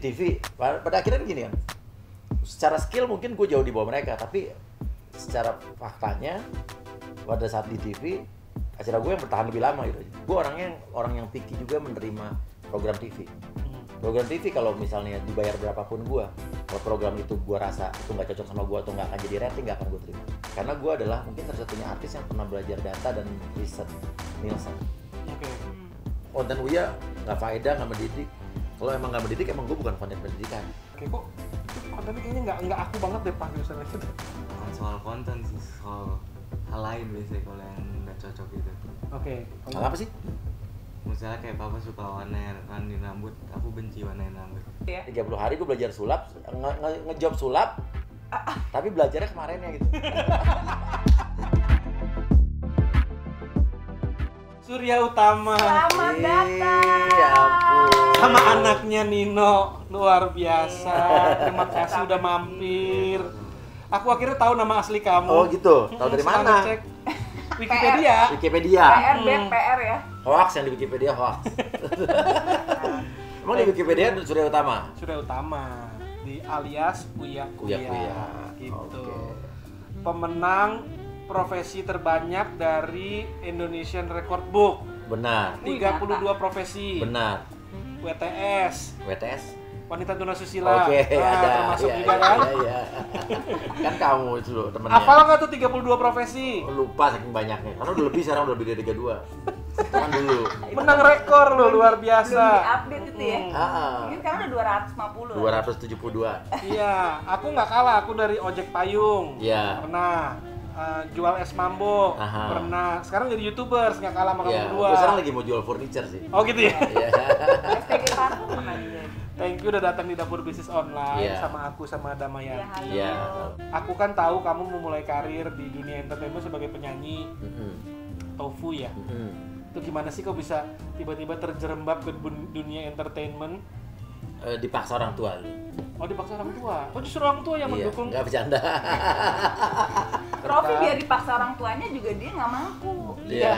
TV. Pada akhirnya gini kan, secara skill mungkin gue jauh di bawah mereka, tapi secara faktanya pada saat di TV acara gue yang bertahan lebih lama gitu. Gue orang yang picky juga menerima program TV. Program TV kalau misalnya dibayar berapapun gue, kalau program itu gue rasa itu nggak cocok sama gue atau nggak akan jadi rating, nggak akan gue terima. Karena gue adalah mungkin satu-satunya artis yang pernah belajar data dan riset Nielsen. Oke. Konten Uya nggak faedah, nggak mendidik. Kalau emang nggak mendidik, emang gue bukan konten pendidikan. Oke, kok kontennya kayaknya nggak aku banget deh Pak misalnya gitu. Bukan soal konten sih, soal hal lain biasanya kalau yang nggak cocok gitu. Oke. Hal apa sih? Misalnya kayak papa suka warnain rambut, aku benci warnain rambut. 30 hari gue belajar sulap, ngejob sulap, tapi belajarnya kemarinnya gitu. Surya Utama Selamat datang. Ya ampun. sama anaknya Nino, luar biasa. Terima kasih udah mampir. Aku akhirnya tahu nama asli kamu. Oh gitu, tahu dari Setelah mana? ngecek Wikipedia. Wikipedia. PR, PR ya. Hoax yang di Wikipedia hoax. Emang di Wikipedia Surya Utama? Surya Utama di alias Uya Uya Kuya. gitu. Oke. Pemenang profesi terbanyak dari Indonesian Record Book. Benar. 32 profesi. Benar. WTS, WTS. wanita tunasusila. Oke, ada. Termasuk Iya, juga kan. Iya. Kan kamu itu loh temennya. Hafal nggak tuh 32 profesi? Lupa saking banyaknya. Karena udah lebih sekarang, udah lebih dari 32. Kan dulu. Menang rekor loh, luar biasa. Belum di-update itu ya. Mungkin sekarang udah 250. 272. Iya, aku nggak kalah. Aku dari ojek payung. Iya. Pernah. Jual es mambo. Aha. Pernah. Sekarang jadi YouTubers, nggak kalah sama kamu Iya, berdua. gue sekarang lagi mau jual furniture sih. Oh gitu ya. Iya. STG Partu pernah juga. Thank you udah datang di Dapur Bisnis Online Iya. sama aku sama Damayanti. Iya. Aku kan tahu kamu memulai karir di dunia entertainment sebagai penyanyi Tofu ya. Itu gimana sih kok bisa tiba-tiba terjerembab ke dunia entertainment? Dipaksa orang tua lu. Oh dipaksa orang tua. Oh justru orang tua yang Iya, mendukung. nggak bercanda. Rofi biar dipaksa orang tuanya juga dia nggak mampu. Iya.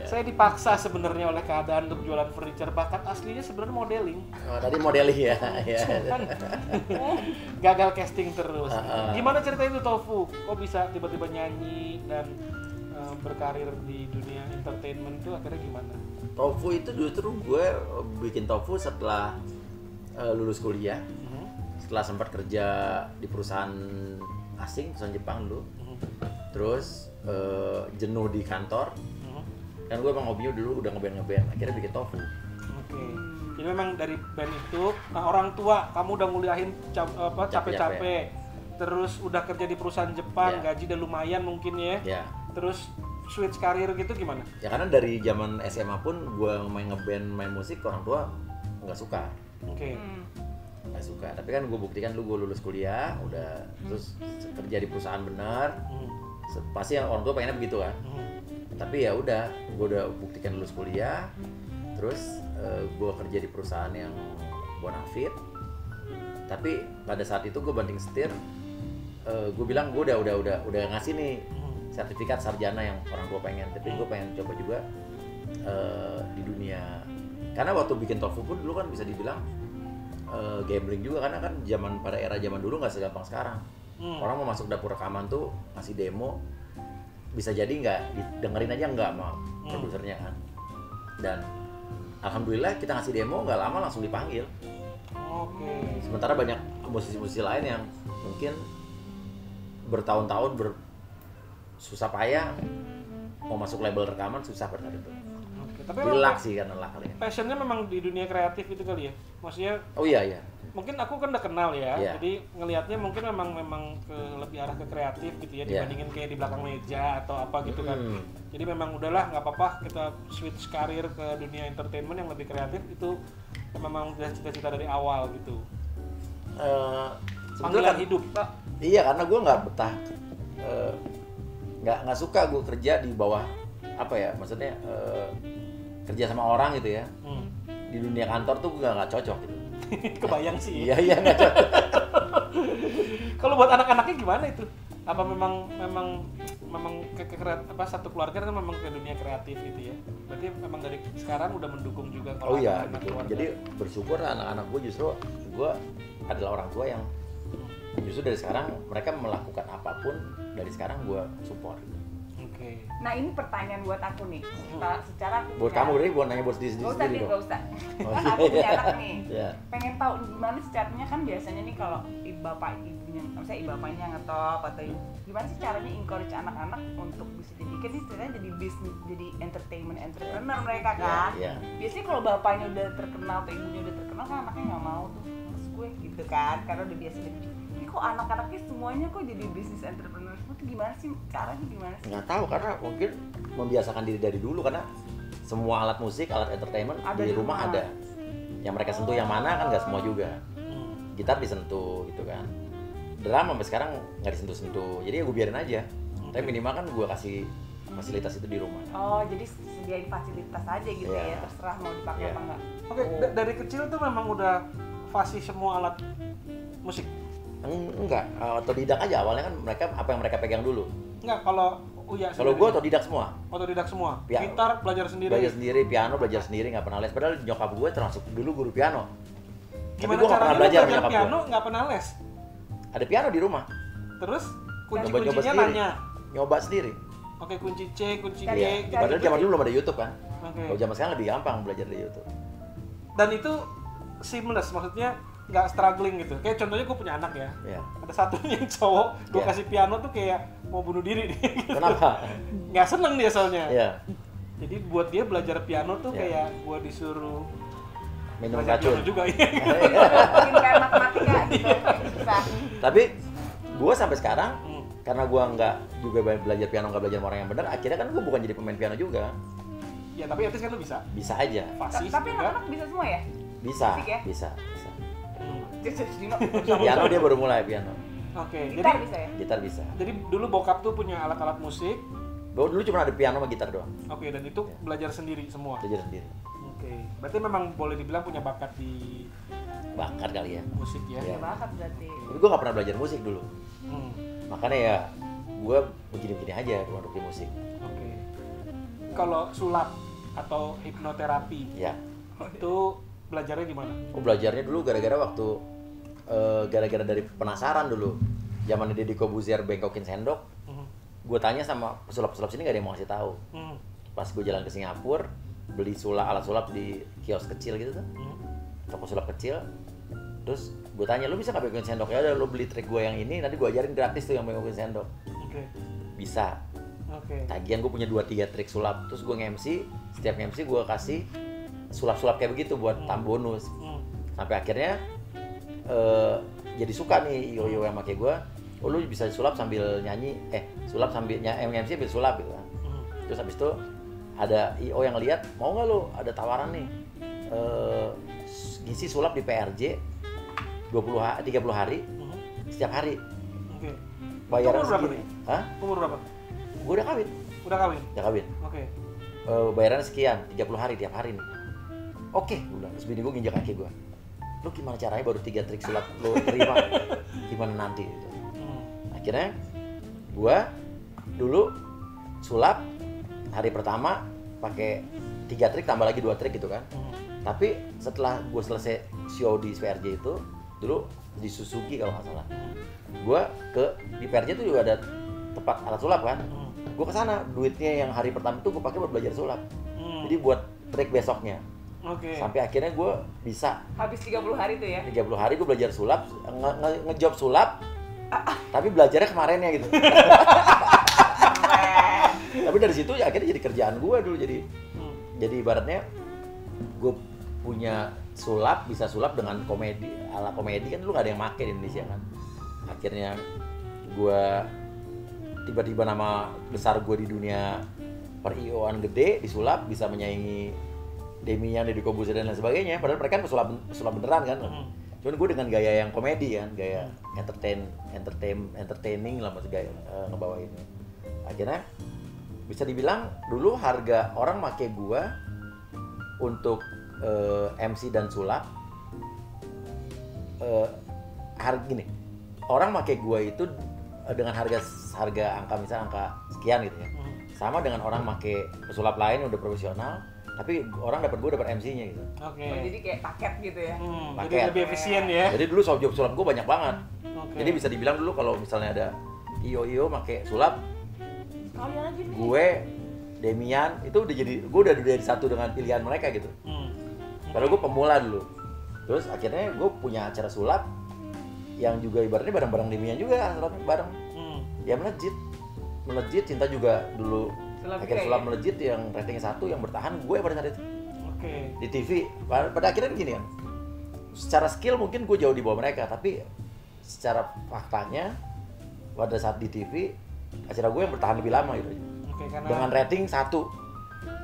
Saya dipaksa sebenarnya oleh keadaan untuk jualan furniture. Bakat aslinya sebenarnya modeling. Oh, tadi modeling ya. Iya. Kan gagal casting terus. Gimana cerita itu Tofu? Kok bisa tiba-tiba nyanyi dan berkarir di dunia entertainment itu akhirnya gimana? Tofu itu justru gue bikin Tofu setelah lulus kuliah. Setelah sempat kerja di perusahaan asing, perusahaan Jepang dulu. Terus jenuh di kantor. Kan gue emang hobinya dulu udah ngeband, akhirnya bikin Tofu. Oke. Jadi memang dari band itu, orang tua kamu udah nguliahin capek-capek. Terus udah kerja di perusahaan Jepang, Yeah. gaji udah lumayan mungkin ya. Ya. Terus switch karir gitu gimana? Ya karena dari zaman SMA pun gue main ngeband, main musik, orang tua nggak suka. Oke. Nggak suka. Tapi kan gue buktikan dulu gue lulus kuliah, udah terus kerja di perusahaan benar. Pasti yang orang tua pengennya begitu kan. Tapi ya udah, gue udah buktikan lulus kuliah. Terus gue kerja di perusahaan yang bonafit. Tapi pada saat itu gue banting setir, gue bilang gue udah ngasih nih sertifikat sarjana yang orang tua pengen. Tapi gue pengen coba juga di dunia. Karena waktu bikin Tofu pun dulu kan bisa dibilang gambling juga, karena kan pada era zaman dulu nggak segampang sekarang. Orang mau masuk dapur rekaman tuh ngasih demo, bisa jadi nggak dengerin aja nggak sama produsernya kan. Dan alhamdulillah kita ngasih demo nggak lama langsung dipanggil. Oke. Sementara banyak musisi-musisi lain yang mungkin bertahun-tahun susah payah mau masuk label rekaman, susah pada saat itu. Tapi Dilak sih karena lah kali ya. passionnya memang di dunia kreatif itu kali ya. Maksudnya Oh iya. mungkin aku kan udah kenal ya, Iya. jadi ngelihatnya mungkin memang ke lebih arah ke kreatif gitu ya, Iya. dibandingin kayak di belakang meja atau apa gitu kan. Jadi memang udahlah nggak apa-apa kita switch karir ke dunia entertainment yang lebih kreatif, itu memang udah cita-cita dari awal gitu. Panggilan hidup. Iya, karena gue nggak betah, nggak suka gue kerja di bawah apa ya, maksudnya kerja sama orang gitu ya. Di dunia kantor tuh gue nggak cocok gitu. Kebayang sih. Iya nggak cocok. Kalau buat anak-anaknya gimana itu? Apa memang satu keluarga kan memang ke dunia kreatif gitu ya? Berarti memang dari sekarang udah mendukung juga kalau Oh iya anak-anak gitu. keluarga. Jadi bersyukur anak-anak gue justru gue adalah orang tua yang justru dari sekarang mereka melakukan apapun dari sekarang gue support. Oke. Nah ini pertanyaan buat aku nih. Secara aku Buat kamu berarti buat nanya buat diri Gak usah sendiri nih, dong. gak usah. Oh, Kan aku punya anak nih. Iya. Pengen tahu gimana sih caranya, kan biasanya nih kalau bapak ibunya, misalnya ibu bapaknya ngetop atau gimana sih caranya encourage anak-anak untuk bisa jadi, kan istilahnya jadi bisnis, jadi entertainment entrepreneur mereka kan. Iya. Biasanya kalau bapaknya udah terkenal atau ibunya udah terkenal kan anaknya nggak mau tuh, mas gue gitu kan, karena udah biasa jadi. Ini kok anak-anaknya semuanya kok jadi bisnis entrepreneur semua tuh gimana sih caranya, gimana sih? Nggak tahu karena mungkin membiasakan diri dari dulu karena semua alat musik, alat entertainment Ada di di rumah rumah. ada. Yang mereka sentuh yang mana kan nggak semua juga. Gitar disentuh gitu kan. Drum sampai sekarang nggak disentuh-sentuh. Jadi ya gue biarin aja. Tapi minimal kan gue kasih fasilitas itu di rumah. Oh jadi sediain fasilitas aja gitu Iya. ya, terserah mau dipakai Iya. apa enggak. Oke, dari kecil tuh memang udah fasih semua alat musik. Enggak, otodidak aja awalnya kan mereka apa yang mereka pegang dulu. Enggak, kalau Uya Kalau gue otodidak semua. otodidak semua. Piano. Gitar belajar sendiri. Belajar sendiri, piano belajar sendiri, nggak pernah les. Padahal nyokap gue termasuk dulu guru piano. Tapi Gimana gue nggak caranya pernah lu belajar sama belajar nyokap piano gue. nggak pernah les? Ada piano di rumah. Terus Nyoba-nyoba kunci-kuncinya sendiri. nanya. Nyoba sendiri. Oke, kunci C, kunci Cari- G. Iya. gitu. Padahal zaman dulu belum ada YouTube kan. Oke. Kalau zaman sekarang lebih gampang belajar dari YouTube. Dan itu seamless, maksudnya nggak struggling gitu. Kayak contohnya gue punya anak ya. Ya. Ada satu yang cowok, gue Iya. kasih piano tuh kayak mau bunuh diri dia. Gitu. Kenapa? Nggak seneng dia soalnya. Iya. Jadi buat dia belajar piano tuh Iya. kayak gue disuruh Minum belajar racun. piano juga. Bikin kayak matematika gitu, susah. Tapi gue sampai sekarang Hmm. karena gue nggak juga belajar piano, nggak belajar sama orang yang benar, akhirnya kan gue bukan jadi pemain piano juga. Ya tapi at least kan lu bisa. Bisa aja. Fasih Tapi juga. anak-anak bisa semua ya? Bisa. Musik ya? Bisa. Hmm. Dino, Piano dia baru mulai piano. Oke, gitar jadi bisa ya? Gitar bisa. jadi dulu bokap tuh punya alat-alat musik. Dulu cuma ada piano sama gitar doang. Oke, dan itu Iya. belajar sendiri semua. Belajar sendiri. Oke, berarti memang boleh dibilang punya bakat di Bakat kali ya. musik ya. Iya. Ya bakat berarti. Tapi gue nggak pernah belajar musik dulu. Hmm. Makanya ya gue begini-begini aja untuk di musik. Oke. Kalau sulap atau hipnoterapi Ya. itu belajarnya gimana? Gue belajarnya dulu gara-gara waktu gara-gara dari penasaran dulu. Zaman Deddy Corbuzier bengkokin sendok, Hmm. gue tanya sama pesulap-pesulap sini gak ada yang mau ngasih tahu. Hmm. Pas gue jalan ke Singapura, beli alat sulap di kios kecil gitu tuh, Hmm. toko sulap kecil. Terus gue tanya, lu bisa nggak bengkokin sendok? Ya udah, lu beli trik gue yang ini, nanti gue ajarin gratis tuh yang bengkokin sendok. Oke. Bisa. Oke. Tagihan gue punya 2-3 trik sulap. Terus gue nge-MC, setiap nge-MC gue kasih sulap-sulap kayak begitu buat tambah bonus. Hmm. Sampai akhirnya jadi suka nih Io yang pakai gue. Oh, lu bisa sulap sambil nyanyi, sulap sambil MC sambil sulap gitu kan. Hmm. Terus habis itu ada IO yang lihat, mau nggak lu ada tawaran nih ngisi sulap di PRJ 30 hari Hmm. setiap hari. Oke. Bayaran Umur berapa segini. nih? Hah? Umur berapa? Gue udah kawin. Udah kawin? Oke. Bayarannya sekian, 30 hari tiap hari nih. Oke, gue bilang. Terus bini gue nginjak kaki gue. Lu gimana caranya baru 3 trik sulap lu terima? Gimana nanti? Gitu. Hmm. Akhirnya gue dulu sulap hari pertama pakai 3 trik tambah lagi 2 trik gitu kan. Hmm. Tapi setelah gue selesai show di PRJ itu, dulu di Suzuki kalau nggak salah, gue di PRJ itu juga ada tempat alat sulap kan. Hmm. Gue kesana, duitnya yang hari pertama itu gue pakai buat belajar sulap. Hmm. Jadi buat trik besoknya. Oke. Sampai akhirnya gue bisa Habis 30 hari tuh ya? 30 hari gue belajar sulap, ngejob sulap, tapi belajarnya kemarinnya gitu. Keren. Tapi dari situ ya akhirnya jadi kerjaan gue dulu, jadi Hmm. ibaratnya gue punya sulap, bisa sulap dengan komedi, ala komedi kan dulu gak ada yang make di Indonesia kan. Akhirnya gue tiba-tiba nama besar gue di dunia per-IO-an gede disulap, bisa menyaingi Demian, Deddy Corbuzier dan lain sebagainya. Padahal mereka kan pesulap beneran kan. Cuman gue dengan gaya yang komedi kan, gaya entertaining lah, maksud gaya ngebawain. Akhirnya bisa dibilang dulu harga orang make gue untuk MC dan sulap harga gini, orang make gue itu dengan harga angka misalnya angka sekian gitu ya, sama dengan orang make pesulap lain yang udah profesional tapi orang dapat gue dapat MC-nya gitu. Oke. Oh, jadi kayak paket gitu ya. Jadi Paket. lebih efisien ya. Jadi dulu job sulap gue banyak banget. Oke. Jadi bisa dibilang dulu kalau misalnya ada IO make sulap, Kalian aja nih. gue Demian itu udah jadi satu dengan pilihan mereka gitu. Padahal gue pemula dulu. Terus akhirnya gue punya acara sulap yang juga ibaratnya bareng-bareng Demian juga sulap bareng. Ya melejit Cinta juga dulu akhirnya sulap melejit yang ratingnya 1 yang bertahan gue pada saat itu. Oke. Di TV pada akhirnya gini kan. Secara skill mungkin gue jauh di bawah mereka, tapi secara faktanya pada saat di TV acara gue yang bertahan lebih lama gitu. Oke, karena Dengan rating 1.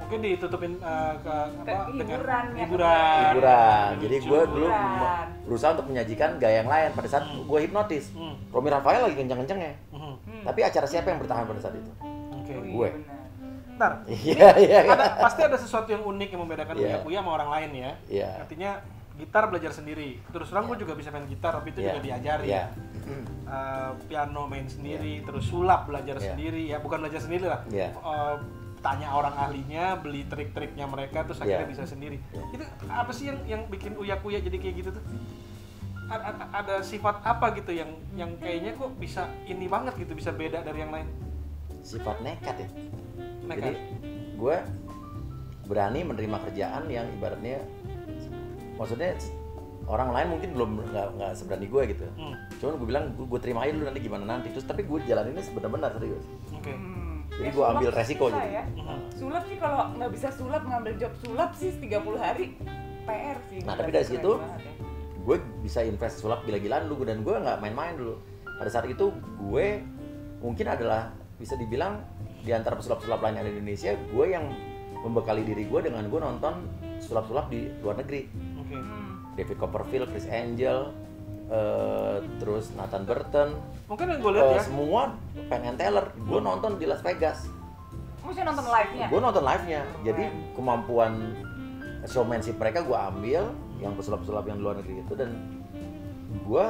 mungkin ditutupin ke apa dengan hiburan ya, hiburan. Jadi lucu. gue dulu Hiburan. berusaha untuk menyajikan gaya yang lain pada saat gue hipnotis. Romi Rafael lagi kenceng-kencengnya. Tapi acara siapa yang bertahan pada saat itu? Oke. Oh, iya, Gue. benar. Ntar, Iya. pasti ada sesuatu yang unik yang membedakan Iya. Uya sama orang lain ya. Iya. Artinya gitar belajar sendiri. Terus terang gue juga bisa main gitar, tapi itu Iya. juga diajari. Iya. Piano main sendiri, terus sulap belajar Iya. sendiri ya, bukan belajar sendiri lah. Iya. Tanya orang ahlinya, beli trik-triknya mereka, terus akhirnya Iya. bisa sendiri. Iya. Itu apa sih yang bikin Uya-Kuya jadi kayak gitu tuh? Ada sifat apa gitu yang kayaknya kok bisa ini banget gitu, bisa beda dari yang lain? Sifat nekat ya. Nekat. Jadi gue berani menerima kerjaan yang ibaratnya maksudnya orang lain mungkin belum nggak seberani gue gitu. Cuman gue bilang gue terimain dulu nanti gimana nanti. Terus tapi gue jalaninnya sebenar-benar serius. Oke. Jadi Ya, gue sulap ambil sih resiko susah gitu. ya. Sulap sih kalau nggak bisa sulap, ngambil job sulap sih 30 hari PR sih. Nah, Gila, tapi dari keren situ, banget ya. Gue bisa invest sulap gila-gilaan dulu dan gue nggak main-main dulu. Pada saat itu gue mungkin adalah bisa dibilang di antara pesulap-sulap lain yang ada di Indonesia, gue yang membekali diri gue dengan gue nonton sulap-sulap di luar negeri. Oke. David Copperfield, Chris Angel, terus Nathan Burton, Mungkin yang gue lihat ya. semua Penn and Teller, gue nonton di Las Vegas. Mesti nonton live-nya. Gue nonton live-nya, jadi kemampuan showmanship mereka gue ambil, yang pesulap-pesulap yang di luar negeri itu, dan gue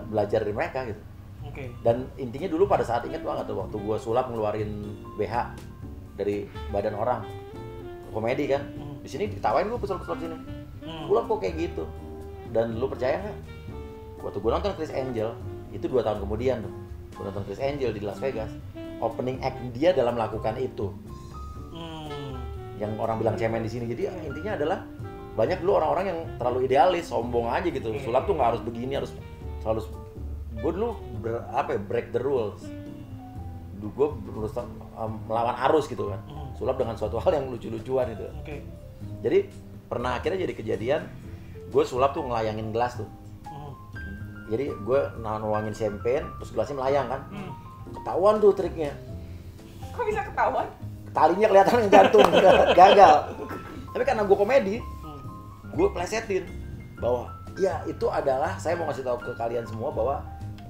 belajar dari mereka gitu. Oke. Dan intinya dulu pada saat inget banget tuh waktu gue sulap ngeluarin BH dari badan orang, komedi kan, di sini ditawain gue pesulap-pesulap sini, sulap kok kayak gitu. Dan lu percaya nggak? Waktu gue nonton Chris Angel itu 2 tahun kemudian tuh, gue nonton Chris Angel di Las Vegas, opening act dia dalam melakukan itu, yang orang bilang cemen di sini. Jadi intinya adalah banyak dulu orang-orang yang terlalu idealis, sombong aja gitu. Sulap tuh nggak harus begini, harus selalu. Gue dulu break the rules. Dulu gue berusaha melawan arus gitu kan. Sulap dengan suatu hal yang lucu-lucuan gitu. Oke. Jadi pernah akhirnya jadi kejadian, gue sulap tuh ngelayangin gelas tuh. Jadi gue nuangin champagne, terus gelasnya melayang kan. Ketahuan tuh triknya. Kok bisa ketahuan? Talinya kelihatan gantung, gagal. Tapi karena gue komedi, gue plesetin bahwa ya itu adalah, saya mau ngasih tahu ke kalian semua bahwa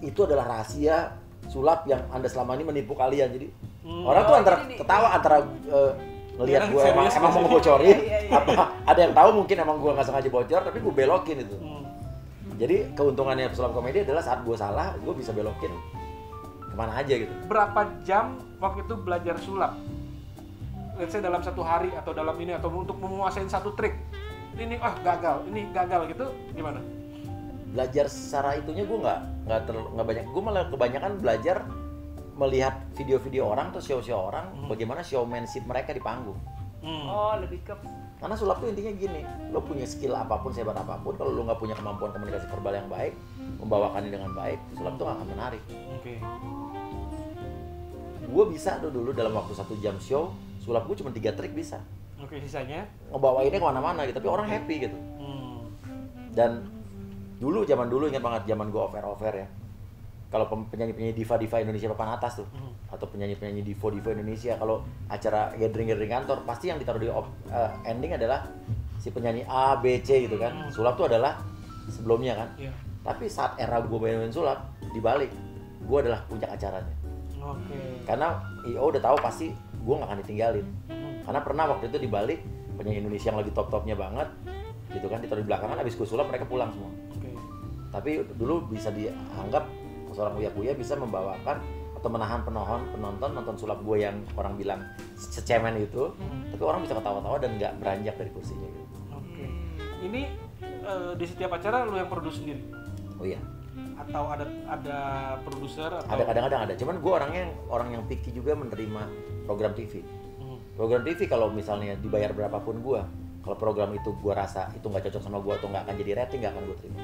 itu adalah rahasia sulap yang Anda selama ini menipu kalian. Jadi orang tuh antara ketawa, antara ngelihat gue emang mau ngebocorin, apa ada yang tahu mungkin emang gue nggak sengaja bocor, tapi gue belokin itu. Jadi keuntungannya pesulap komedi adalah saat gue salah, gue bisa belokin kemana aja gitu. Berapa jam waktu itu belajar sulap? Let's say dalam 1 hari atau dalam ini, atau untuk menguasain satu trik. Ini gagal gitu, gimana? Belajar secara itunya gue nggak banyak. Gue malah kebanyakan belajar melihat video-video orang atau show-show orang, bagaimana showmanship mereka di panggung. Oh, lebih ke Karena sulap tuh intinya gini, lo punya skill apapun, sehebat apapun, kalau lo nggak punya kemampuan komunikasi verbal yang baik, membawakannya dengan baik, sulap tuh nggak akan menarik. Oke. Gue bisa tuh dulu dalam waktu 1 jam show, sulap gue cuma 3 trik bisa. Oke, sisanya? Ngebawainnya kemana-mana gitu, tapi orang happy gitu. Dan zaman dulu ingat banget, zaman gue off-air ya. Kalau penyanyi-penyanyi diva-diva Indonesia papan atas tuh, atau penyanyi-penyanyi divo-divo Indonesia, kalau acara gathering kantor, pasti yang ditaruh di ending adalah si penyanyi A, B, C gitu kan. Sulap tuh adalah sebelumnya kan. Iya. Tapi saat era gue main sulap, dibalik, gue adalah puncak acaranya. Oke. Karena IO udah tahu pasti gue gak akan ditinggalin. Karena pernah waktu itu dibalik, penyanyi Indonesia yang lagi top-topnya banget, gitu kan, ditaruh di belakangan, abis gue sulap mereka pulang semua. Oke. Tapi dulu bisa dianggap seorang Uya-Kuya bisa membawakan menahan penonton nonton sulap gue yang orang bilang secemen itu, tapi orang bisa ketawa-tawa dan nggak beranjak dari kursinya gitu. Oke. Ini di setiap acara lu yang produce sendiri? Oh iya. Atau ada produser atau? Ada, kadang-kadang ada. Cuman gue orang yang picky juga menerima program TV. Program TV kalau misalnya dibayar berapapun gue, kalau program itu gue rasa itu nggak cocok sama gue atau nggak akan jadi rating, nggak akan gue terima.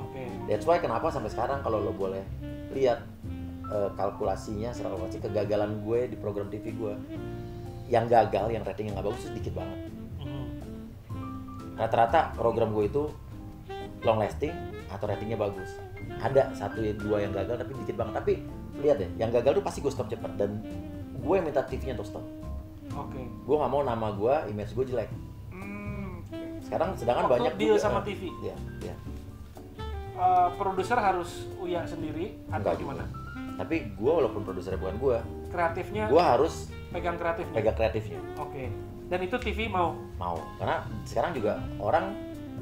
Oke. That's why kenapa sampai sekarang kalau lo boleh lihat kalkulasinya, secara kalkulasi kegagalan gue di program TV gue, yang gagal, yang ratingnya nggak bagus itu sedikit banget. Rata-rata program gue itu long lasting atau ratingnya bagus. Ada 1-2 yang gagal tapi dikit banget. Tapi lihat deh, yang gagal tuh pasti gue stop cepet dan gue yang minta TV-nya untuk stop. Oke. Gue nggak mau nama gue, image gue jelek. Sekarang sedangkan banyak deal juga, sama TV. Iya. Produser harus Uya sendiri atau Enggak gimana? juga. Tapi gue walaupun produsernya bukan gue, Kreatifnya? gue harus pegang kreatifnya. pegang kreatifnya. Oke. Dan itu TV mau? Mau, karena sekarang juga orang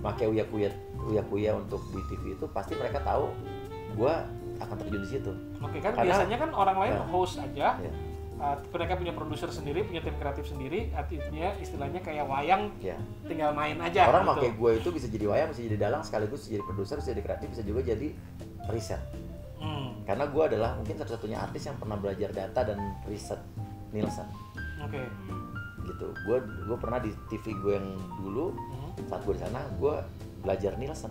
pakai uya-kuya untuk di TV itu pasti mereka tahu gue akan terjun di situ. Oke, kan Karena- biasanya kan orang lain Ya. host aja. Ya. Mereka punya produser sendiri, punya tim kreatif sendiri, artinya istilahnya kayak wayang, Ya. tinggal main aja. Orang gitu. pakai gue itu bisa jadi wayang, bisa jadi dalang, sekaligus bisa jadi produser, bisa jadi kreatif, bisa juga jadi riset. Karena gue adalah mungkin satu-satunya artis yang pernah belajar data dan riset Nielsen. Oke. Gitu. Gue pernah di TV gue yang dulu, saat gue di sana gue belajar Nielsen,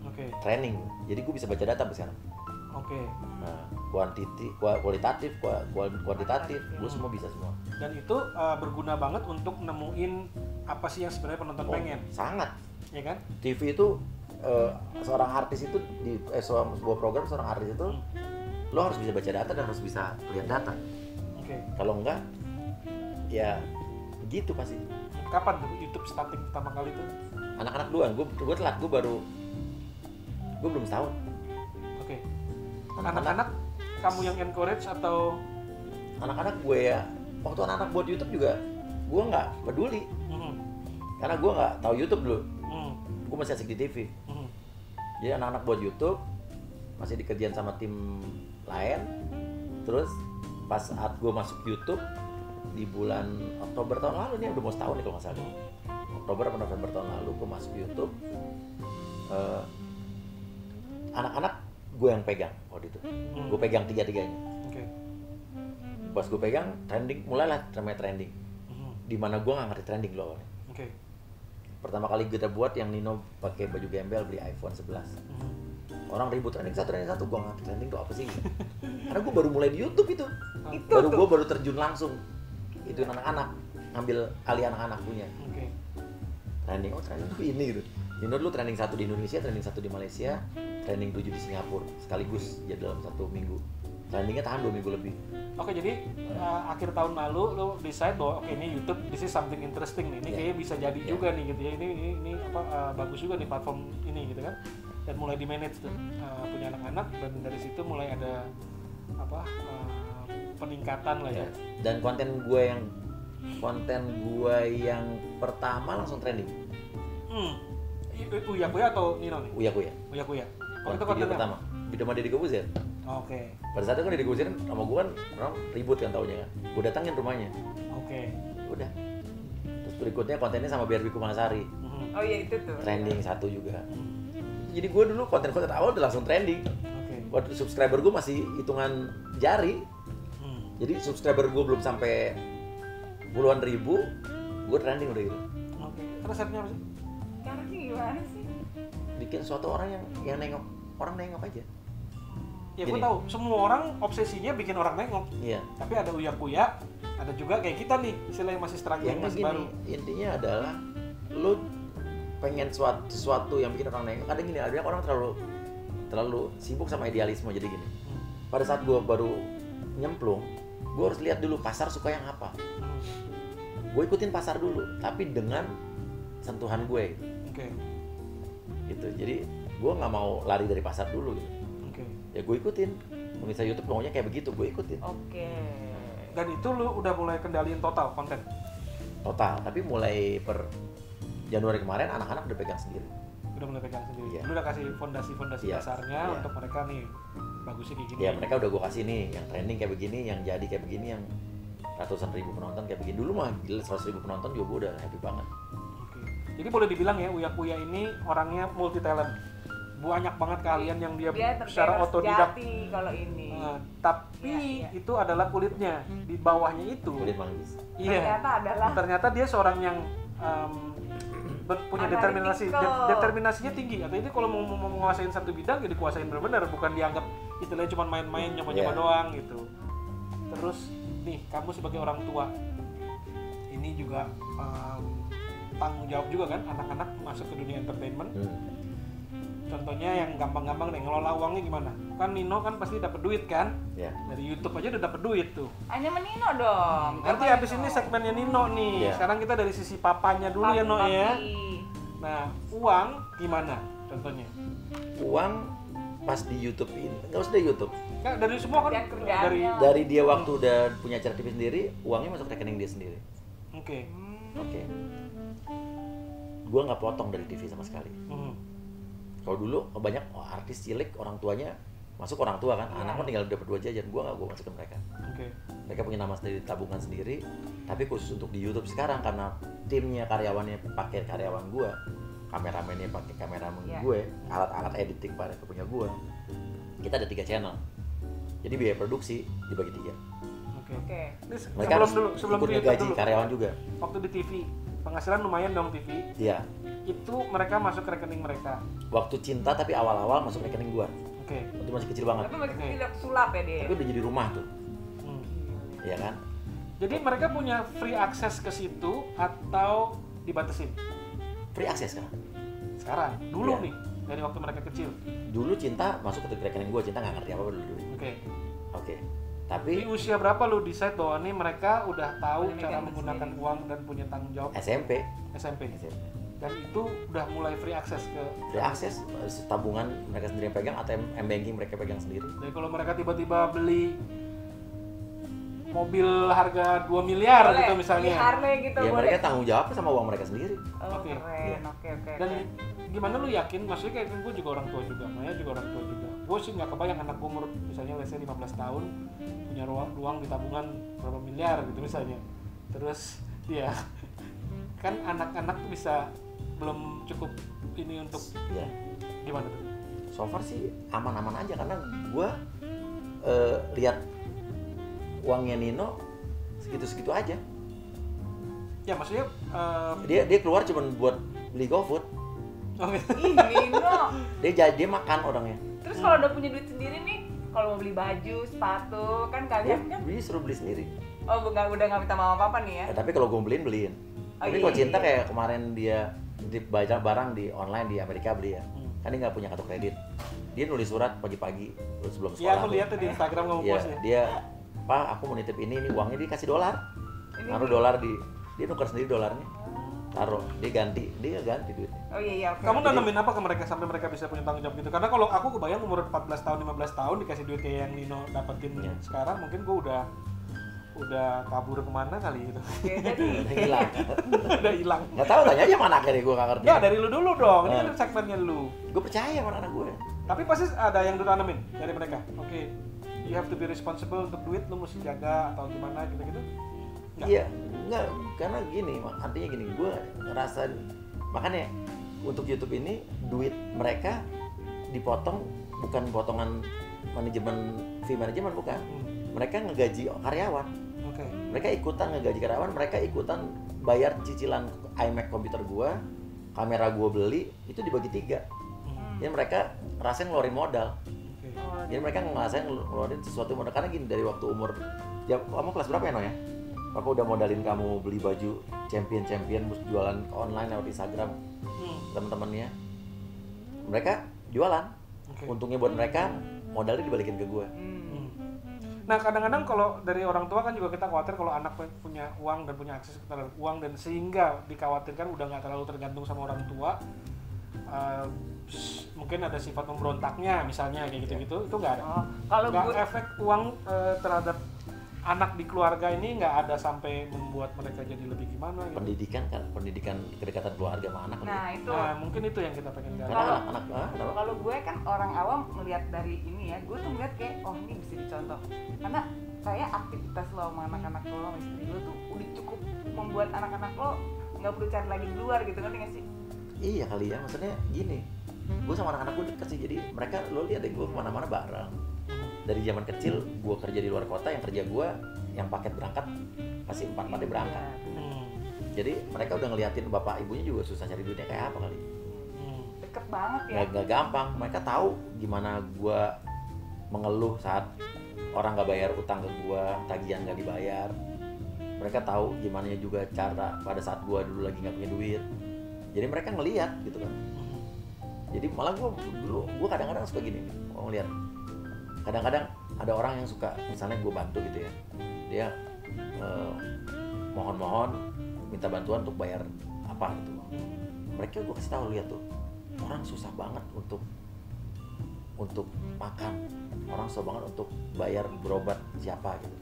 Oke. training. Jadi gue bisa baca data sampai sekarang. Oke. Nah, kualitatif, kuantitatif, gue semua bisa semua. Dan itu berguna banget untuk nemuin apa sih yang sebenarnya penonton pengen, Sangat. ya kan? TV itu seorang artis itu di sebuah program seorang artis itu lo harus bisa baca data dan harus bisa lihat data. Oke. Kalau enggak ya begitu pasti. Kapan tuh YouTube starting pertama kali tuh? Anak-anak doang, gue telat, gue belum setahun. Oke. Anak-anak kamu yang encourage atau? Anak-anak gue ya, waktu anak-anak buat YouTube juga gue nggak peduli karena gue nggak tahu YouTube dulu. Gue masih asik di TV. Jadi anak-anak buat YouTube masih dikerjain sama tim lain. Terus pas saat gue masuk YouTube di bulan Oktober tahun lalu nih, udah mau setahun nih kalau nggak salah. Oktober atau November tahun lalu gue masuk YouTube. Anak-anak gue yang pegang waktu itu. Gue pegang tiga-tiganya. Oke. Pas gue pegang trending, mulailah namanya trending. Dimana gue nggak ngerti trending loh awalnya. Oke. Pertama kali kita buat yang Nino pakai baju gembel beli iPhone 11. Orang ribut trending satu, gue nggak ngerti trending itu apa sih? Karena gue baru mulai di YouTube itu. Gue baru terjun langsung. Itu anak-anak, ngambil alih anak-anak punya. Oke. Trending, trending tuh ini gitu. Nino dulu trending 1 di Indonesia, trending 1 di Malaysia, trending 7 di Singapura sekaligus jadi dalam 1 minggu. Trendingnya tahan 2 minggu lebih. Oke, jadi akhir tahun lalu lo decide bahwa oke, ini YouTube this is something interesting nih. Ini kayaknya bisa jadi juga nih gitu ya. Ini apa bagus juga nih platform ini gitu kan. Dan mulai di manage tuh punya anak-anak, dan dari situ mulai ada apa peningkatan lah ya. Dan konten gue yang pertama langsung trending. Uya-kuya atau Nino nih? Uya-kuya. Uya-kuya. Oh, itu Video kontennya pertama. Video sama Deddy Corbuzier. Oke. Pada saat itu kan Deddy Corbuzier sama gue kan orang ribut kan taunya kan. Gue datangin rumahnya. Oke. Udah. Terus berikutnya kontennya sama Barbie Kumalasari. Oh iya itu tuh. Trending 1 juga. Jadi gue dulu konten-konten awal udah langsung trending. Oke. Waktu subscriber gue masih hitungan jari. Jadi subscriber gue belum sampai puluhan ribu, gue trending udah gitu. Oke. Resepnya apa sih? Caranya gimana sih? Bikin suatu orang yang nengok, orang nengok aja. Ya gue Gini. tahu, semua orang obsesinya bikin orang nengok. Iya. Tapi ada uya-kuya, ada juga kayak kita nih, istilah yang masih struggling, Yang masih gini, baru. intinya adalah lu pengen sesuatu yang bikin orang nengok. Kadang gini, ada orang terlalu sibuk sama idealisme. Jadi gini, pada saat gue baru nyemplung, gue harus lihat dulu pasar suka yang apa. Gue ikutin pasar dulu, tapi dengan sentuhan gue gitu. Oke. Gitu. Jadi gue nggak mau lari dari pasar dulu gitu. Oke. Ya gue ikutin. Misalnya YouTube maunya kayak begitu, gue ikutin. Oke. Dan itu lu udah mulai kendaliin total konten? Total, tapi mulai per Januari kemarin anak-anak udah pegang sendiri. Udah mulai pegang sendiri? Iya. Lu udah kasih fondasi-fondasi Iya. dasarnya Iya. untuk mereka nih bagusnya kayak gini. Ya mereka udah gue kasih nih, yang trending kayak begini, yang jadi kayak begini, yang ratusan ribu penonton kayak begini. Dulu mah gila 100.000 penonton juga gue udah happy banget. Oke. Jadi boleh dibilang ya Uya Kuya ini orangnya multi talent. Banyak banget keahlian yang dia secara otodidak. Sejati kalau ini. Tapi Iya. itu adalah kulitnya. Di bawahnya itu. Kulit manggis. Iya. Ternyata dia seorang yang punya determinasi. Analytical. Determinasinya tinggi. Artinya kalau mau menguasain satu bidang ya dikuasain benar-benar, bukan dianggap istilahnya cuma main-main, nyoba-nyoba doang gitu. Terus nih, kamu sebagai orang tua ini juga tanggung jawab juga kan anak-anak masuk ke dunia entertainment. Contohnya yang gampang-gampang nih, ngelola uangnya gimana? Kan Nino kan pasti dapat duit kan? Ya. Dari YouTube aja udah dapat duit tuh. Hanya menino dong. Nanti habis ini segmennya Nino nih. Sekarang kita dari sisi papanya dulu ya, No ya. Nah, uang gimana contohnya? Uang pas di YouTube ini, nggak usah di YouTube. Kan dari semua kan Kerjaannya. Dari dia waktu udah punya acara TV sendiri, uangnya masuk rekening dia sendiri. Oke. Oke. Gua nggak potong dari TV sama sekali. Kalau dulu banyak artis cilik orang tuanya masuk orang tua kan, anak mah tinggal dapat 2 jajan, gua masuk ke mereka. Mereka punya nama sendiri, tabungan sendiri, tapi khusus untuk di YouTube sekarang karena timnya karyawannya pakai karyawan gua, kameramennya pakai kameramen gue, alat-alat editing pada punya gua. Kita ada 3 channel. Jadi biaya produksi dibagi 3. Oke. Mereka sebelum ikut gaji karyawan juga. Waktu di TV, penghasilan lumayan dong TV. Iya. Itu mereka masuk ke rekening mereka. Waktu cinta tapi awal-awal masuk rekening gua. Oke. Itu masih kecil banget. Tapi masih tidak sulap ya dia. Tapi udah jadi rumah tuh. Iya kan? Jadi mereka punya free access ke situ atau dibatasin? Free access kan? Sekarang, dulu Iya. nih, dari waktu mereka kecil. Dulu cinta masuk ke rekening gua, cinta nggak ngerti apa dulu. Oke. Tapi Di usia berapa lu decide bahwa nih mereka udah tahu cara menggunakan uang dan punya tanggung jawab? SMP. Dan itu udah mulai free access ke Free access, tabungan mereka sendiri yang pegang, ATM banking mereka pegang sendiri. Jadi kalau mereka tiba-tiba beli mobil harga 2 miliar gitu misalnya. Harley gitu. Ya mereka tanggung jawab sama uang mereka sendiri. Oke. Keren. Oke. Dan gimana lu yakin? Maksudnya kayak gue juga orang tua juga, Maya juga orang tua juga. Gue sih nggak kebayang anak gue umur misalnya let's say 15 tahun punya uang di tabungan berapa miliar gitu misalnya. Terus dia kan anak-anak tuh bisa belum cukup ini untuk gimana tuh? So far sih aman-aman aja karena gue lihat uangnya Nino segitu-segitu aja. Ya maksudnya dia keluar cuma buat beli GoFood. Ih, Nino. Dia makan orangnya. Terus kalau udah punya duit sendiri nih, kalau mau beli baju, sepatu, kan kalian kan Dia suruh beli sendiri. udah nggak minta mama papa nih ya. Tapi kalau gue beliin. Tapi kalau cinta kayak kemarin dia baca barang di online di Amerika beli ya. Kan dia nggak punya kartu kredit. Dia nulis surat pagi-pagi sebelum sekolah. Iya, aku lihat tuh di Instagram kamu post ya. Dia, Pak, aku mau nitip ini uangnya dikasih dolar. Naruh dolar dia nuker sendiri dolarnya. Taruh, dia ganti duitnya. Oh iya. Kamu nanamin apa ke mereka sampai mereka bisa punya tanggung jawab gitu? Karena kalau aku kebayang umur 14 tahun, 15 tahun dikasih duit kayak yang Nino dapetin sekarang, mungkin gue udah kabur kemana kali gitu. Hilang. Udah hilang. Nggak tahu, tanya aja mana akhirnya gue nggak ngerti. Ya dari lu dulu dong, ini kan segmennya lu. Gue percaya sama anak gue. Tapi pasti ada yang ditanamin dari mereka. Oke, you have to be responsible untuk duit, lu mesti jaga atau gimana gitu-gitu. Iya, enggak, karena gini, artinya gini, gue ngerasa makanya untuk YouTube ini duit mereka dipotong bukan potongan fee manajemen bukan. Mereka ngegaji karyawan. Mereka ikutan ngegaji karyawan, mereka ikutan bayar cicilan iMac komputer gue, kamera gue beli itu dibagi 3. Jadi mereka ngerasain ngeluarin modal. Jadi mereka ngerasain ngeluarin sesuatu modal karena gini dari waktu umur ya kamu kelas berapa ya No ya? Aku udah modalin kamu beli baju champion jualan online lewat Instagram teman-temannya. Mereka jualan. Untungnya buat mereka modalnya dibalikin ke gue. Nah kadang-kadang kalau dari orang tua kan juga kita khawatir kalau anak punya uang dan punya akses terhadap uang dan sehingga dikhawatirkan udah nggak terlalu tergantung sama orang tua. Mungkin ada sifat memberontaknya misalnya kayak gitu-gitu, itu nggak ada. Kalau nggak efek uang terhadap anak di keluarga ini nggak ada sampai membuat mereka jadi lebih gimana gitu. pendidikan kedekatan keluarga sama anak. Nah itu Nah, mungkin itu yang kita pengen gali. Karena anak-anak kenapa? kalau gue kan orang awam melihat dari ini ya, gue tuh melihat kayak oh ini bisa dicontoh karena kayak aktivitas lo sama anak-anak lo sama istri lo tuh udah cukup membuat anak-anak lo nggak perlu cari lagi di luar gitu, ngerti nggak sih? Iya kali ya, maksudnya gini, gue sama anak-anak gue deket sih, jadi mereka lo lihat deh gue kemana-mana bareng. Dari zaman kecil gue kerja di luar kota, yang kerja gue yang paket berangkat masih 4-4 berangkat. Jadi mereka udah ngeliatin bapak ibunya juga susah cari duitnya kayak apa kali. Deket banget ya. Gak gampang, mereka tahu gimana gue mengeluh saat orang gak bayar utang ke gue, tagihan gak dibayar. Mereka tahu gimana juga cara pada saat gue dulu lagi gak punya duit. Jadi mereka ngeliat gitu kan. Jadi malah gue kadang-kadang suka gini nih, mau ngeliat. Kadang-kadang ada orang yang suka, misalnya gue bantu gitu ya, dia mohon-mohon minta bantuan untuk bayar apa gitu. Mereka gue kasih tahu, lihat tuh, orang susah banget untuk makan, orang susah banget untuk bayar berobat siapa gitu.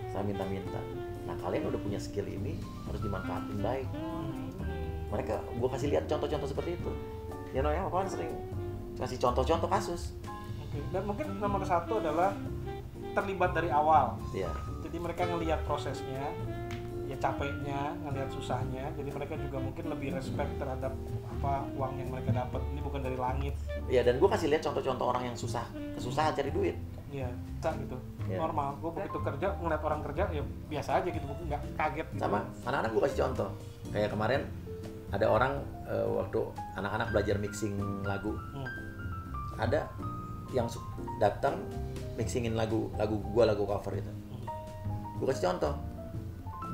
Saya minta-minta. Nah kalian udah punya skill ini, harus dimanfaatin baik. Mereka gue kasih lihat contoh-contoh seperti itu. Ya no ya, apaan sering kasih contoh-contoh kasus. Oke. Dan mungkin nomor satu adalah terlibat dari awal. Iya. Jadi mereka ngelihat prosesnya, ya capeknya, ngelihat susahnya. Jadi mereka juga mungkin lebih respect terhadap apa uang yang mereka dapat. Ini bukan dari langit. Iya, dan gue kasih lihat contoh-contoh orang yang kesusahan cari duit. Iya, bisa gitu. Iya. Normal. Gue begitu kerja, ngeliat orang kerja, ya biasa aja gitu, nggak kaget gitu. Sama anak-anak gue kasih contoh. Kayak kemarin ada orang waktu anak-anak belajar mixing lagu, ada yang datang mixingin lagu cover gitu. Gue kasih contoh,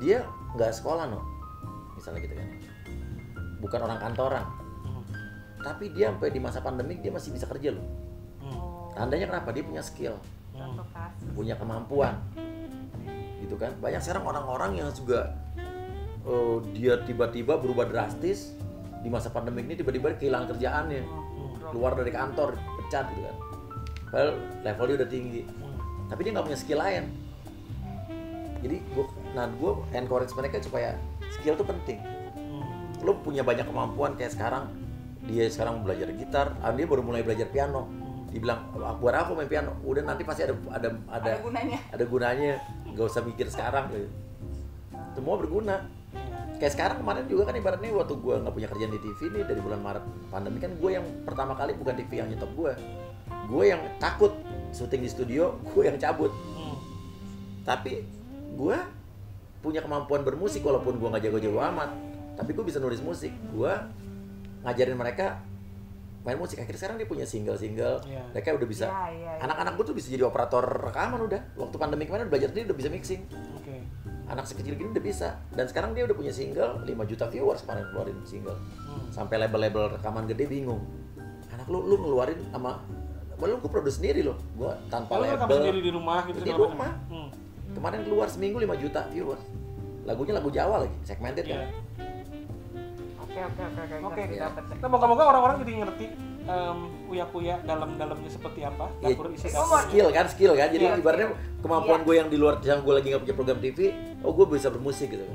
dia nggak sekolah misalnya gitu kan, bukan orang kantoran, tapi dia sampai di masa pandemik dia masih bisa kerja loh. Tandanya kenapa? Dia punya skill, punya kemampuan, gitu kan. Banyak sekarang orang-orang yang juga dia tiba-tiba berubah drastis di masa pandemik ini, tiba-tiba kehilangan kerjaannya, keluar dari kantor, pecat gitu kan. Padahal levelnya udah tinggi, tapi dia nggak punya skill lain. Jadi gue encourage mereka supaya skill tuh penting. Lo punya banyak kemampuan, kayak sekarang dia sekarang belajar gitar, dia baru mulai belajar piano. Dibilang buat apa main piano? Udah nanti pasti ada gunanya. Ada gunanya, nggak usah mikir sekarang gitu. Semua berguna. Kayak sekarang kemarin juga kan ibaratnya waktu gue nggak punya kerjaan di TV nih dari bulan Maret pandemi kan, gue yang pertama kali bukan TV yang nyetop gue yang takut syuting di studio, gue yang cabut. Tapi gue punya kemampuan bermusik walaupun gue nggak jago-jago amat, tapi gue bisa nulis musik. Gue ngajarin mereka main musik. Akhirnya sekarang dia punya single, mereka udah bisa. Anak-anak gue tuh bisa jadi operator rekaman udah. Waktu pandemi kemarin belajar dia udah bisa mixing. Anak sekecil gini udah bisa. Dan sekarang dia udah punya single, 5 juta viewers kemarin keluarin single. Sampai label-label rekaman gede bingung. Anak lu ngeluarin sama, lu gue produce sendiri loh. Gue tanpa label. Lu sendiri di rumah gitu. Di rumah. Kemarin keluar seminggu 5 juta viewers. Lagunya lagu Jawa lagi, segmented kan. Oke. Nah, moga-moga orang-orang jadi ngerti Uya-Kuya dalam-dalamnya seperti apa, dapur isi dapur. Skill kan. Jadi ibaratnya kemampuan gue yang di luar, yang gue lagi nggak punya program TV, gue bisa bermusik gitu.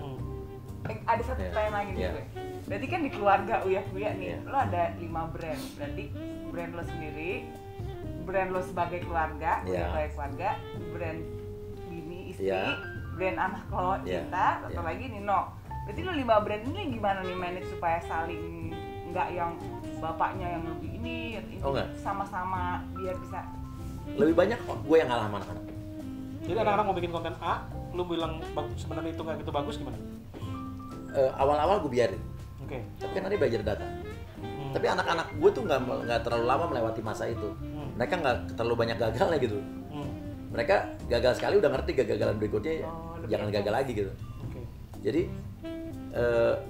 Ada satu pertanyaan lagi nih gue. Berarti kan di keluarga Uya-Kuya nih, lo ada 5 brand. Berarti brand lo sendiri, brand lo sebagai keluarga, sebagai keluarga, brand bini istri, brand anak lo Cinta, atau lagi Nino. Berarti lo 5 brand ini gimana nih manage supaya saling nggak yang bapaknya yang lebih ini sama-sama biar bisa lebih banyak gue yang ngalah sama anak-anak. Jadi anak-anak mau bikin konten A, lu bilang sebenarnya itu nggak gitu bagus, gimana? Awal-awal gue biarin. Tapi kan nanti belajar data. Tapi anak-anak gue tuh nggak terlalu lama melewati masa itu. Mereka nggak terlalu banyak gagalnya gitu. Mereka gagal sekali udah ngerti gagalan berikutnya jangan gagal lagi gitu. Jadi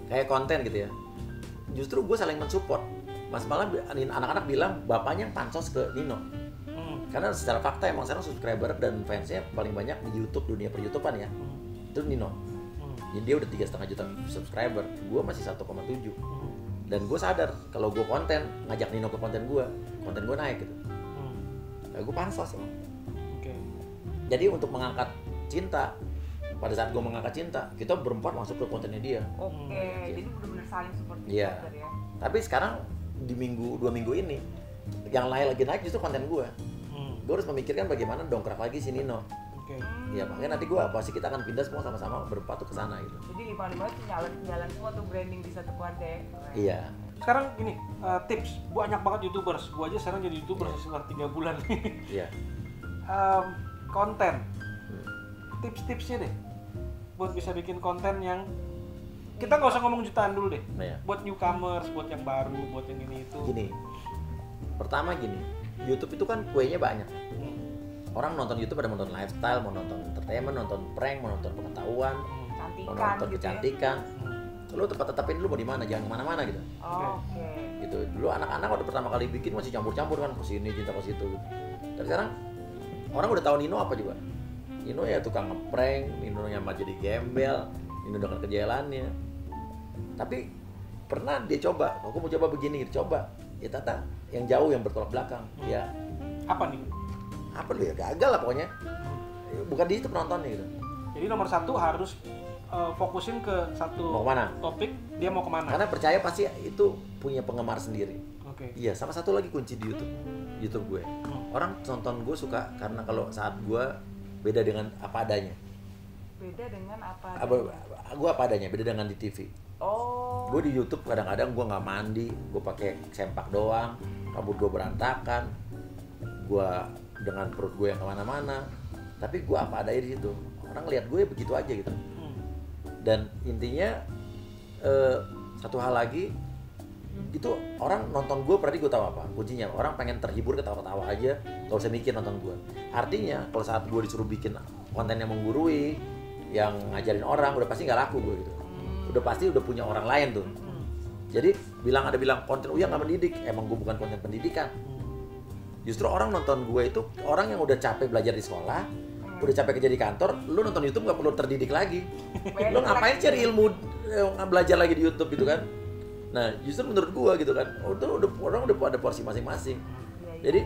kayak konten gitu ya. Justru gue saling mensupport. Mas malah anak-anak bilang bapaknya yang pansos ke Nino. Karena secara fakta emang sekarang subscriber dan fansnya paling banyak di YouTube, dunia per-YouTubean ya. Itu Nino. Jadi dia udah 3,5 juta subscriber. Gue masih 1,7. Dan gue sadar kalau gue konten, ngajak Nino ke konten gue naik gitu. Gue pansos loh. Jadi untuk mengangkat Cinta, pada saat gue mengangkat cinta, kita berempat masuk ke kontennya dia. Oke, jadi benar-benar saling support Iya. ya. Tapi sekarang di 2 minggu ini, yang lagi naik justru konten gue. Gue harus memikirkan bagaimana dongkrak lagi si Nino. Oke. Ya makanya nanti gue pasti kita akan pindah semua sama-sama berempat tuh ke sana gitu. Jadi 5-5 itu jalan semua tuh branding di satu keluarga ya. Iya. Sekarang gini, tips banyak banget YouTubers. Gua aja sekarang jadi YouTuber sekitar 3 bulan. Iya. Konten. Tips-tipsnya deh buat bisa bikin konten yang kita nggak usah ngomong jutaan dulu deh. Nah, ya. Buat newcomers, buat yang baru, buat yang ini itu. Gini. Pertama gini, YouTube itu kan kuenya banyak. Orang nonton YouTube ada mau nonton lifestyle, mau nonton entertainment, nonton prank, mau nonton pengetahuan, mau Cantikan nonton gitu ya. kecantikan. Lu tetapin dulu mau di mana, jangan kemana-mana gitu. Oke. Gitu. Dulu anak-anak waktu pertama kali bikin masih campur-campur kan, ke sini cinta ke situ. Tapi sekarang orang udah tahu Nino apa juga. Nino ya tukang ngeprank, Nino nyamar jadi gembel, Nino dengan kejayalannya. Tapi pernah dia coba, aku mau coba begini, coba. Ya Tata, yang jauh yang bertolak belakang. Ya Apa nih? apa lu ya, gagal lah pokoknya. Bukan di YouTube nontonnya gitu. Jadi nomor 1 harus fokusin ke satu Mau kemana? topik, dia mau kemana. Karena percaya pasti itu punya penggemar sendiri. Oke. Iya, sama satu lagi kunci di YouTube gue. Orang nonton gue suka karena kalau saat gue beda dengan apa adanya. Beda dengan apa? Gue apa adanya, beda dengan di TV. Oh. Gue di YouTube kadang-kadang gue nggak mandi, gue pakai sempak doang, rambut gue berantakan, gue dengan perut gue yang kemana-mana. Tapi gue apa adanya di situ. Orang lihat gue begitu aja gitu. Dan intinya satu hal lagi, itu orang nonton gue berarti gue tahu apa kuncinya. Orang pengen terhibur, ketawa-ketawa aja, gak usah mikir nonton gue. Artinya kalau saat gue disuruh bikin konten yang menggurui, yang ngajarin orang, udah pasti nggak laku gue gitu. Udah pasti udah punya orang lain tuh. Jadi bilang konten Uya nggak mendidik, emang gue bukan konten pendidikan. Justru orang nonton gue itu orang yang udah capek belajar di sekolah, udah capek kerja di kantor, lu nonton YouTube nggak perlu terdidik lagi. Lu ngapain cari ilmu, belajar lagi di YouTube gitu kan? Nah, justru menurut gua gitu kan, orang udah ada porsi masing-masing. Jadi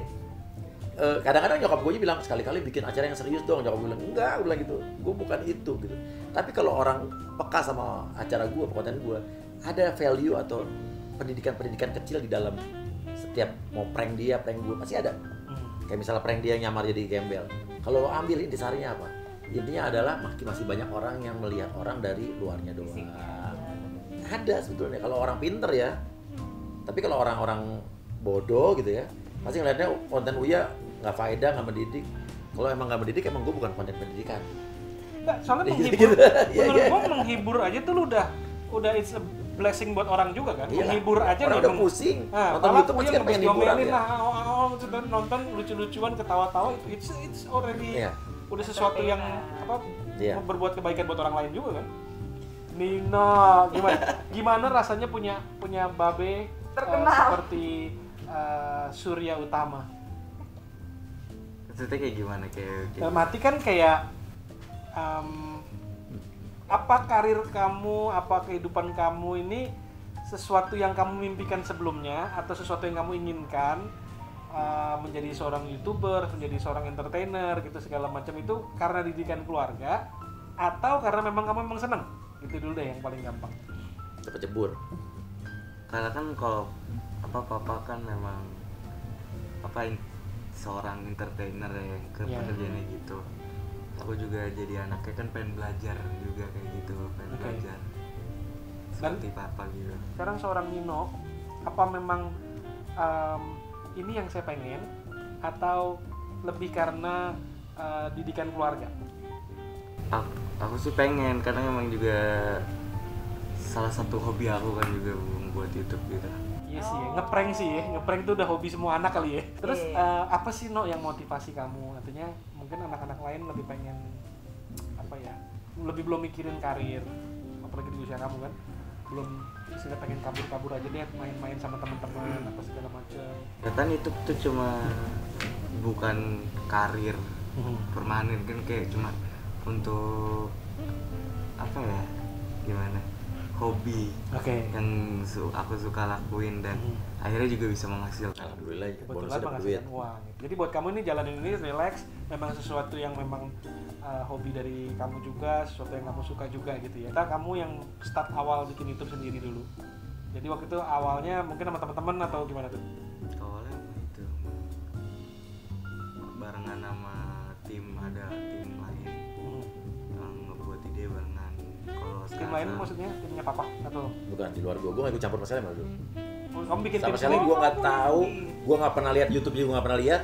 kadang-kadang nyokap gue bilang sekali-kali bikin acara yang serius dong. Nyokap gue bilang enggak, gue bilang gitu. Gue bukan itu gitu. Tapi kalau orang peka sama acara gue, konten gue, ada value atau pendidikan-pendidikan kecil di dalam setiap mau prank dia, prank gue pasti ada. Kayak misalnya prank dia nyamar jadi gembel. Kalau ambil intisarinya apa? Intinya adalah masih banyak orang yang melihat orang dari luarnya doang. Ada sebetulnya kalau orang pinter ya. Tapi kalau orang-orang bodoh gitu ya, pasti ngeliatnya konten Uya nggak faedah, nggak mendidik. Kalau emang nggak mendidik, emang gue bukan konten pendidikan. Nggak, soalnya menghibur. Gitu. Menurut gua menghibur aja tuh lu udah it's a blessing buat orang juga kan. Iyalah. Menghibur aja orang nih. udah pusing. Nonton Malah YouTube Uya pasti kan pengen hiburan ya. nonton lucu-lucuan, ketawa-tawa, it's already udah sesuatu yang berbuat kebaikan buat orang lain juga kan. Nino, gimana rasanya punya babe seperti Surya Utama? Maksudnya kayak gimana Mati kan kayak apa karir kamu, apa kehidupan kamu ini sesuatu yang kamu mimpikan sebelumnya atau sesuatu yang kamu inginkan, menjadi seorang YouTuber, menjadi seorang entertainer gitu segala macam itu karena didikan keluarga atau karena memang senang? Itu dulu deh yang paling gampang. Cepet cebur. Karena kan kalau papa kan memang seorang entertainer yang pekerjaannya gitu. Aku juga jadi anaknya kan pengen belajar juga kayak gitu, belajar seperti papa gitu. Sekarang seorang Nino, apa memang ini yang saya pengen atau lebih karena didikan keluarga? Aku sih pengen, karena memang juga salah satu hobi aku kan juga membuat YouTube gitu. Iya sih, ngeprank sih ya, ngeprank itu udah hobi semua anak kali ya. Terus apa sih yang motivasi kamu? Artinya mungkin anak-anak lain lebih pengen lebih belum mikirin karir, apalagi di usia kamu kan, belum istilah pengen kabur-kabur aja deh, main-main sama teman-teman apa segala macam. Kan YouTube tuh cuma bukan karir permanen kan, kayak cuma untuk gimana? hobi Oke. yang aku suka lakuin dan akhirnya juga bisa menghasilkan. Alhamdulillah bonusnya Kebetulan dapat duit. menghasilkan uang. Jadi buat kamu ini jalanin ini relax, memang sesuatu yang memang hobi dari kamu juga, sesuatu yang kamu suka juga gitu ya. Kita kamu yang start awal bikin YouTube sendiri dulu. Jadi waktu itu awalnya mungkin sama teman-teman atau gimana tuh? Awalnya itu barengan sama ada tim lain yang ngebuat ide barengan. Kalau Tim lain maksudnya timnya papa atau? Bukan di luar gue nggak ikut campur masalah malah dulu. Oh, kamu bikin Sama tim sekali sendiri? gue nggak tahu, gue nggak pernah lihat YouTube juga nggak pernah lihat.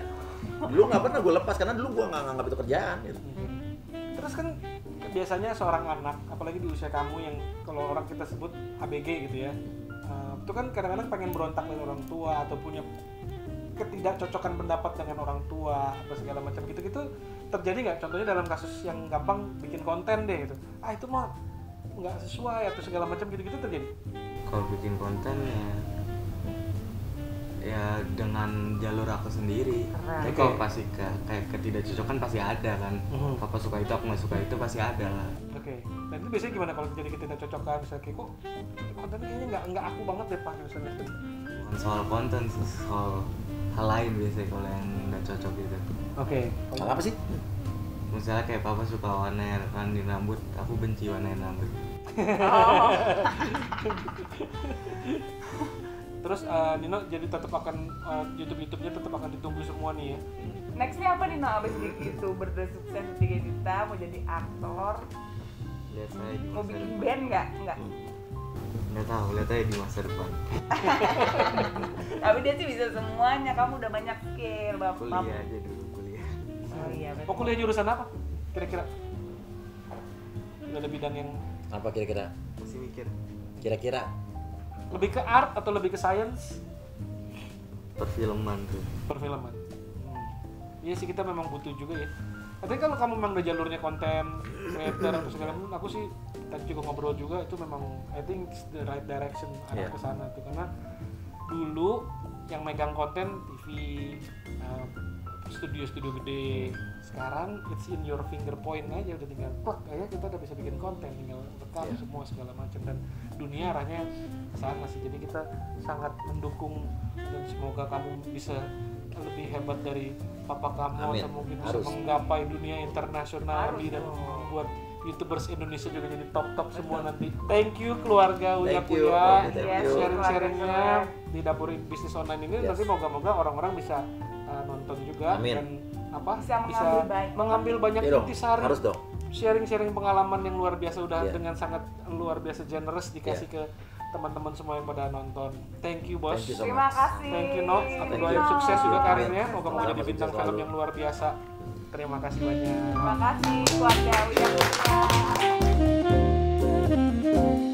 Dulu nggak pernah gue lepas karena dulu gue nggak nganggap itu kerjaan. Gitu. Terus kan biasanya seorang anak, apalagi di usia kamu yang kalau orang kita sebut ABG gitu ya, itu kan kadang-kadang pengen berontak dengan orang tua atau punya ketidakcocokan pendapat dengan orang tua atau segala macam gitu-gitu terjadi nggak? Contohnya dalam kasus yang gampang bikin konten deh gitu, itu mah nggak sesuai atau segala macam gitu-gitu terjadi? Kalau bikin konten ya dengan jalur aku sendiri. Tapi kalau pasti kayak ketidakcocokan pasti ada kan. Papa suka itu, aku nggak suka itu pasti ada lah. Oke. Dan itu biasanya gimana kalau jadi ketidakcocokan? Misalnya kayak kok kontennya kayaknya nggak aku banget deh pak misalnya. Bukan soal konten, soal hal lain biasanya kalau yang nggak cocok gitu. Oke. Hal apa sih? Misalnya kayak papa suka warnain rambut, aku benci warnain rambut. Terus Nino jadi tetap akan YouTube-nya tetap akan ditunggu semua nih ya. Nextnya apa Nino abis di YouTuber udah sukses 3 juta mau jadi aktor, Lihat saya di mau masa bikin depan. band nggak? Nggak tahu, lihat aja di masa depan. Tapi dia sih bisa semuanya, kamu udah banyak skill bapak. Kuliah aja dulu, kuliah. Oh iya. Oh kuliah jurusan apa? Kira-kira? Udah ada bidang yang Apa kira-kira? Masih mikir. Kira-kira lebih ke art atau lebih ke science? Perfilman tuh. Perfilman. Iya sih kita memang butuh juga ya. Tapi kalau kamu memang udah jalurnya konten creator atau segala macam, aku sih tadi juga ngobrol juga itu memang I think it's the right direction arah ke sana tuh karena dulu yang megang konten TV, studio-studio gede. Sekarang it's in your finger point aja, udah tinggal plug aja kita udah bisa bikin konten, tinggal rekam semua segala macam dan dunia arahnya ke sana sih. Jadi kita sangat mendukung dan semoga kamu bisa lebih hebat dari papa kamu atau mungkin bisa menggapai dunia internasional dan membuat YouTubers Indonesia juga jadi top semua nanti. Thank you keluarga Uya Puya sharing-sharingnya di Dapur Bisnis Online ini. Nanti moga-moga orang-orang bisa nonton juga dan bisa mengambil banyak intisari. Harus dong. Sharing-sharing pengalaman yang luar biasa udah dengan sangat luar biasa generous dikasih ke teman-teman semua yang pada nonton. Thank you bos. Terima kasih. Thank you Nok. Aku doain sukses juga karirnya. Moga-moga jadi bintang film yang luar biasa. Terima kasih banyak. Terima kasih keluarga Uya Puya.